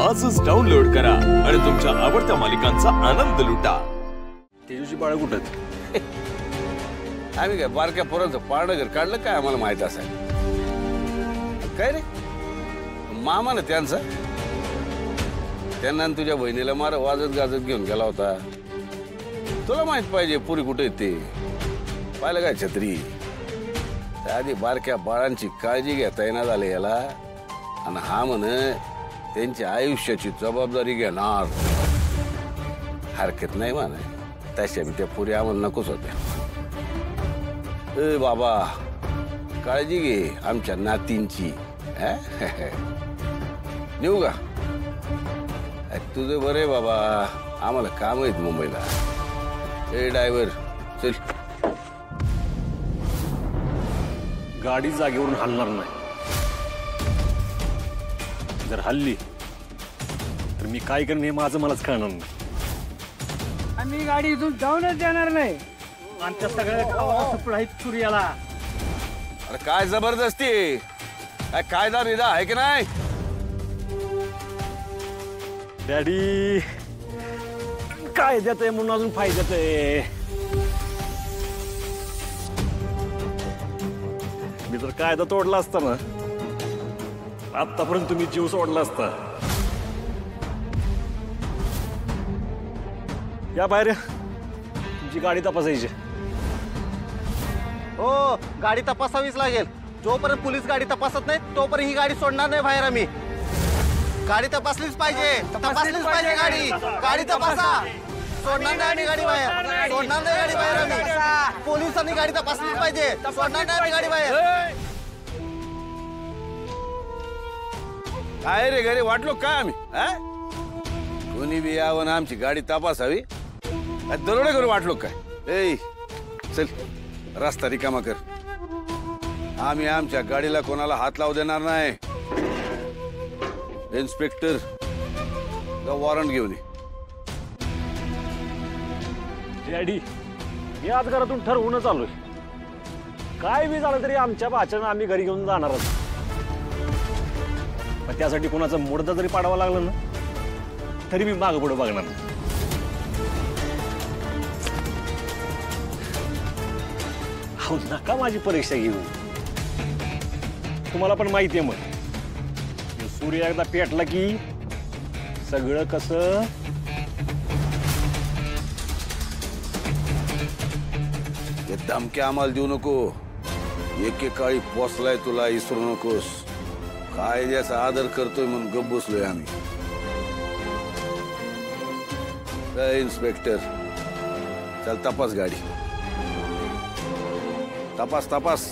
आजच डाउनलोड करा आणि तुमच्या आवडत्या मालिकांचा आनंद लुटा। तेजूची बाळ कुठे? आम्ही काय बारक्या पोरांचं पाळणं घर काढलं काय आम्हाला माहित असेल काय रे? मामा ना त्यांचा त्यांना तुझ्या बहिणीला मार वाजत गाजत घेऊन गेला होता। तुला माहित पाहिजे पुरी कुठे ते पाहिलं काय छत्री? आधी बारक्या बाळांची काळजी घेता येणार झाले याला आणि हा म्हण त्यांच्या आयुष्याची जबाबदारी घेणार। हरकत नाही म्हणा तशा मी त्या पुरी आम्हाला नकोच होत्या। ए बाबा काळजी घे आमच्या नातींची। नेऊ का? तुझं बरे बाबा आम्हाला काम आहेत मुंबईला। ए ड्रायव्हर चल। गाडी जागेवरून हलणार नाही। जर हल्ली तर मी काय करेन हे माझं मलाच कळणार नाही। आम्ही गाडी इथून जाऊनच देणार नाही। आमच्या सगळ्या गावाला सुपडा आहे सूर्याला। अरे काय जबरदस्ती काय कायदा बिदा आहे की नाही? डॅडी काय देतंय म्हणून अजून फायद्यात आहे। मी तर कायदा तोडला असता ना आतापर्यंत तुम्ही जीव सोडला असता। या बाहेर तुमची गाडी तपासायची। हो गाडी तपासावीच लागेल। जोपर्यंत पोलीस गाडी तपासत नाही तोपर्यंत ही गाडी सोडणार नाही बाहेर आम्ही। गाडी तपासलीच पाहिजे तपासलीच पाहिजे गाडी। गाडी तपासा सोडणार नाही आम्ही गाडी बाहेर। सोडणार नाही गाडी बाहेर आम्ही। पोलिसांनी गाडी तपासलीच पाहिजे सोडणार नाही आम्ही गाडी बाहेर। काय रे घरी वाटलो काय आम्ही? कोणी बी यावं ना आमची गाडी तपासावी दरोडे करू वाटलो काय? ए चल रस्ता रिकामा कर। आम्ही आमच्या गाडीला कोणाला हात लावू देणार नाही। इन्स्पेक्टर वॉरंट घेऊन ये। डॅडी मी आज घरातून ठरवूनच आलोय काय बी झालं तरी आमच्या भाच्यानं आम्ही घरी घेऊन जाणारच। पण त्यासाठी कोणाचा मुडदा जरी पाडावा लागला ना तरी मी मागं पुढे बघणार नाही। अहो नका माझी परीक्षा घेऊ। तुम्हाला पण माहिती आहे मग सूर्य एकदा पेटला की सगळं कसं हे धमक्या आम्हाला देऊ नको। एकेकाळी पोचलाय तुला विसरू नकोस। कायद्याचा आदर करतोय म्हणून गप्प बसलोय आम्ही। इन्स्पेक्टर चल तपास गाडी तपास तपास।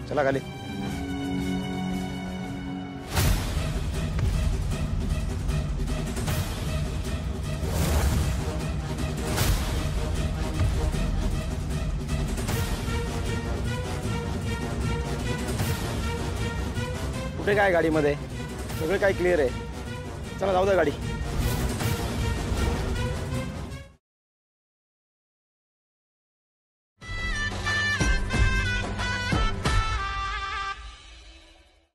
चला खाली। कुठे काय गाडीमध्ये सगळं काय क्लिअर आहे। चला जाऊ द्या गाडी।